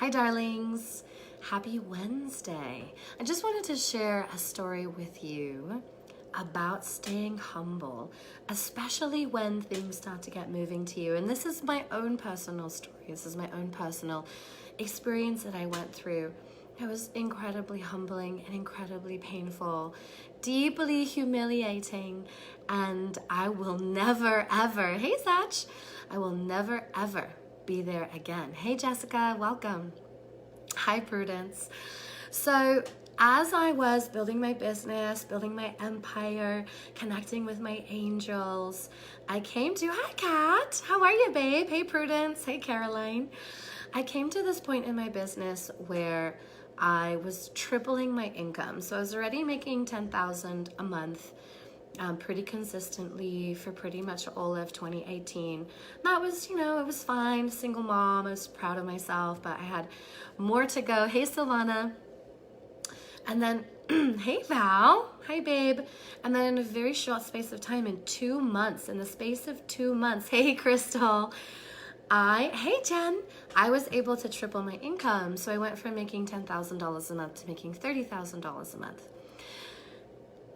Hi darlings, happy Wednesday. I just wanted to share a story with you about staying humble, especially when things start to get moving to you. And this is my own personal story. This is my own personal experience that I went through. It was incredibly humbling and incredibly painful, deeply humiliating, and I will never ever, hey Satch, I will never ever be there again. Hey Jessica, welcome. Hi Prudence. So as I was building my business, building my empire, connecting with my angels, I came to, hi Kat, how are you babe? Hey Prudence, hey Caroline. I came to this point in my business where I was tripling my income. So I was already making $10,000 a month pretty consistently for pretty much all of 2018. That was, it was fine. Single mom, I was proud of myself, but I had more to go. Hey Silvana. And then, hey Val, hi babe. And then in a very short space of time, in the space of 2 months, hey Crystal, hey Jen, I was able to triple my income. So I went from making $10,000 a month to making $30,000 a month.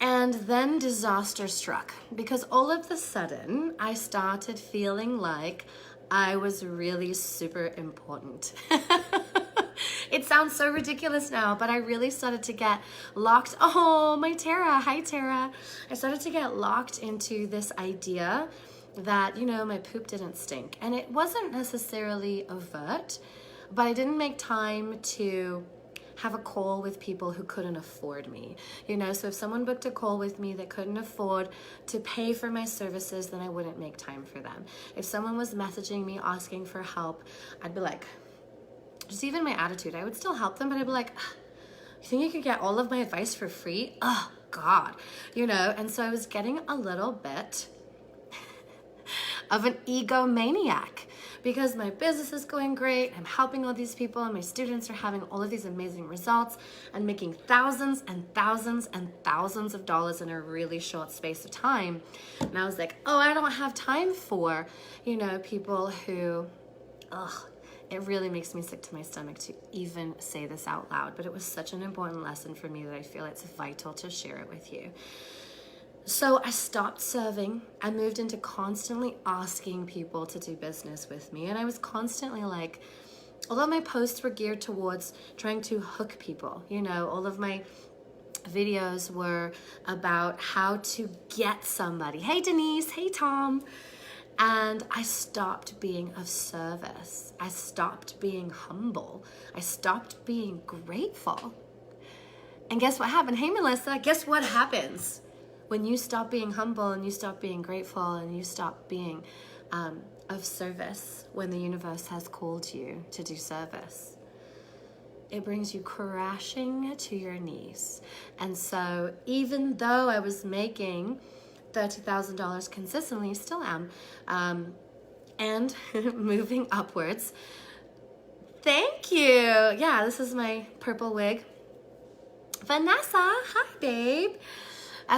And then disaster struck because all of a sudden I started feeling like I was really super important. It sounds so ridiculous now, but I really started to get locked. Oh, my Tara. Hi, Tara. I started to get locked into this idea that, my poop didn't stink. And it wasn't necessarily overt, but I didn't make time to have a call with people who couldn't afford me. So if someone booked a call with me that couldn't afford to pay for my services, then I wouldn't make time for them. If someone was messaging me asking for help, I'd be like, just even my attitude, I would still help them, but I'd be like, you think you could get all of my advice for free? Oh God, and so I was getting a little bit of an egomaniac because my business is going great. I'm helping all these people and my students are having all of these amazing results and making thousands and thousands and thousands of dollars in a really short space of time. And I was like, oh, I don't have time for, people who, it really makes me sick to my stomach to even say this out loud, but it was such an important lesson for me that I feel it's vital to share it with you. So I stopped serving. I moved into constantly asking people to do business with me. And I was constantly like, although my posts were geared towards trying to hook people, all of my videos were about how to get somebody. Hey Denise, hey Tom. And I stopped being of service. I stopped being humble. I stopped being grateful. And guess what happened? Hey Melissa, guess what happens when you stop being humble and you stop being grateful and you stop being of service when the universe has called you to do service? It brings you crashing to your knees. And so even though I was making $30,000 consistently, still am, and moving upwards. Thank you. Yeah, this is my purple wig. Vanessa, hi babe.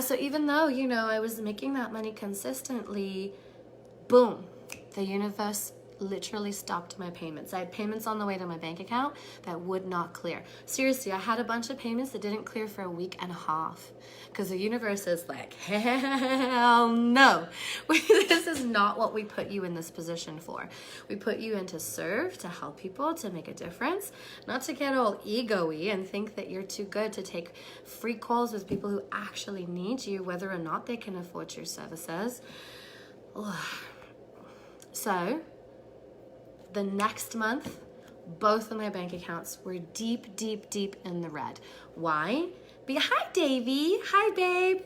So even though, I was making that money consistently, boom, the universe literally stopped my payments. I had payments on the way to my bank account that would not clear. Seriously, I had a bunch of payments that didn't clear for a week and a half because the universe is like, hell no. This is not what we put you in this position for. We put you in to serve, to help people, to make a difference, not to get all ego-y and think that you're too good to take free calls with people who actually need you, whether or not they can afford your services. So the next month, both of my bank accounts were deep, deep, deep in the red. Why? Hi, Davy. Hi, babe.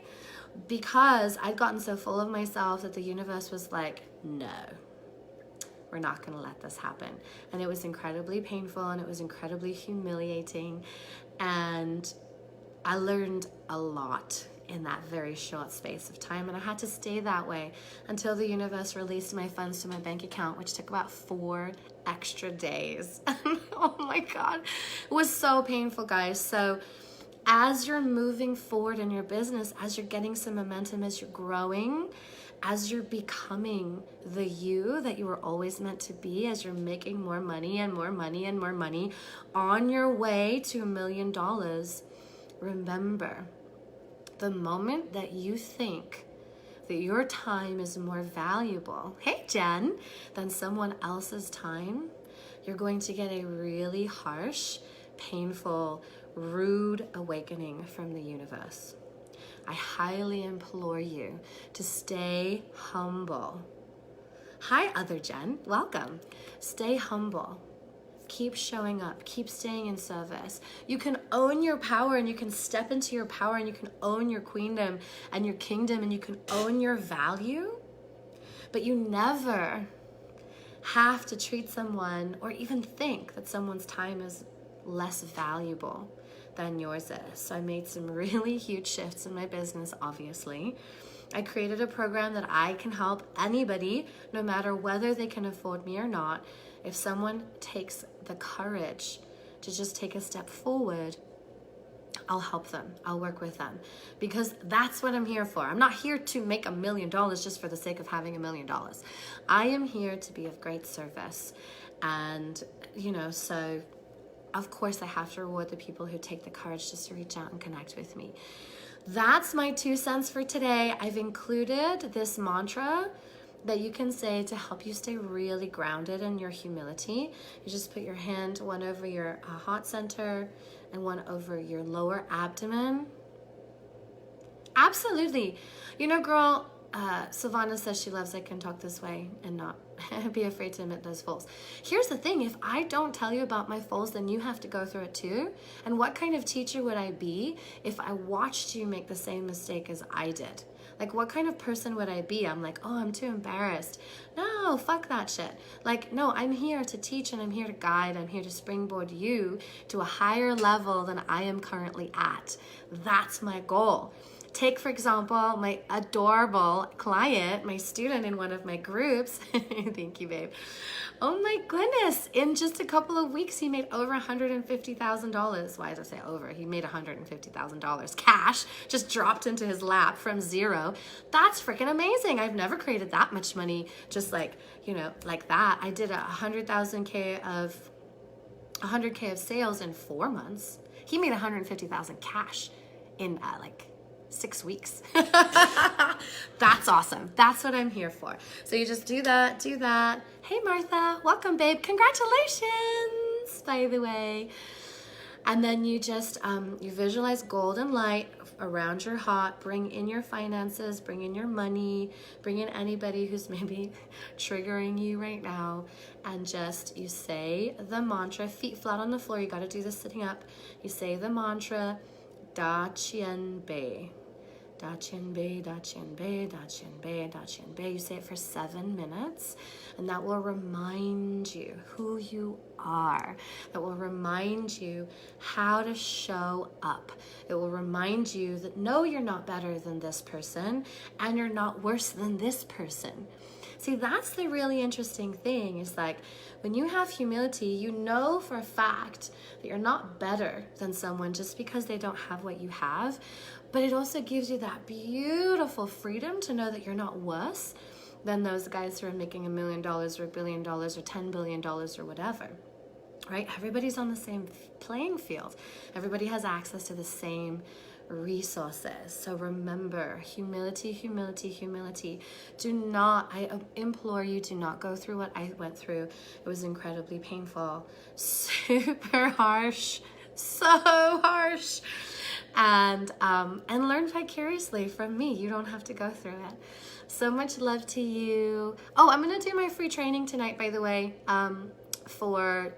Because I'd gotten so full of myself that the universe was like, no, we're not going to let this happen. And it was incredibly painful and it was incredibly humiliating. And I learned a lot in that very short space of time, and I had to stay that way until the universe released my funds to my bank account, which took about 4 extra days. Oh my God, it was so painful, guys. So as you're moving forward in your business, as you're getting some momentum, as you're growing, as you're becoming the you that you were always meant to be, as you're making more money and more money and more money on your way to $1 million, remember, the moment that you think that your time is more valuable, hey Jen, than someone else's time, you're going to get a really harsh, painful, rude awakening from the universe. I highly implore you to stay humble. Hi, other Jen, welcome. Stay humble. Keep showing up, keep staying in service. You can own your power and you can step into your power and you can own your queendom and your kingdom and you can own your value, but you never have to treat someone or even think that someone's time is less valuable than yours is. So I made some really huge shifts in my business, obviously. I created a program that I can help anybody, no matter whether they can afford me or not. If someone takes the courage to just take a step forward, I'll help them. I'll work with them because that's what I'm here for. I'm not here to make $1 million just for the sake of having $1 million. I am here to be of great service. And, so of course I have to reward the people who take the courage just to reach out and connect with me. That's my 2 cents for today. I've included this mantra that you can say to help you stay really grounded in your humility. You just put your hand, one over your heart center and one over your lower abdomen. Absolutely. Girl, Savannah says she loves I can talk this way and not be afraid to admit those faults. Here's the thing, if I don't tell you about my faults, then you have to go through it too. And what kind of teacher would I be if I watched you make the same mistake as I did? Like, what kind of person would I be? I'm like, oh, I'm too embarrassed. No, fuck that shit. Like, no, I'm here to teach and I'm here to guide. I'm here to springboard you to a higher level than I am currently at. That's my goal. Take, for example, my adorable client, my student in one of my groups. Thank you, babe. Oh my goodness. In just a couple of weeks, he made over $150,000. Why did I say over? He made $150,000 cash, just dropped into his lap from zero. That's freaking amazing. I've never created that much money just like that. I did 100K of sales in 4 months. He made $150,000 cash in 6 weeks. That's awesome. That's what I'm here for. So you just do that. Hey, Martha, welcome, babe. Congratulations, by the way. And then you just, you visualize golden light around your heart, bring in your finances, bring in your money, bring in anybody who's maybe triggering you right now. And just, you say the mantra, feet flat on the floor. You got to do this sitting up. You say the mantra, Da Chyen Bei. Da Chyen Bei, Da Chyen Bei, Da Chyen Bei, Da Chyen Bei. You say it for 7 minutes, and that will remind you who you are. That will remind you how to show up. It will remind you that no, you're not better than this person, and you're not worse than this person. See, that's the really interesting thing is like when you have humility, you know for a fact that you're not better than someone just because they don't have what you have, but it also gives you that beautiful freedom to know that you're not worse than those guys who are making $1 million or $1 billion or $10 billion or whatever. Right? Everybody's on the same playing field. Everybody has access to the same resources. So remember, humility, humility, humility. I implore you, do not go through what I went through. It was incredibly painful, super harsh, so harsh. And learn vicariously from me. You don't have to go through it. So much love to you. Oh, I'm going to do my free training tonight, by the way, for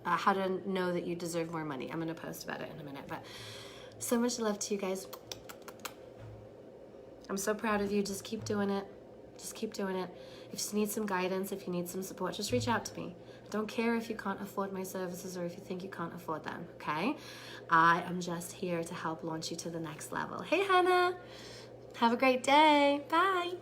how to know that you deserve more money. I'm going to post about it in a minute, but so much love to you guys. I'm so proud of you. Just keep doing it. Just keep doing it. If you need some guidance, if you need some support, just reach out to me. I don't care if you can't afford my services or if you think you can't afford them, okay? I am just here to help launch you to the next level. Hey, Hannah. Have a great day. Bye.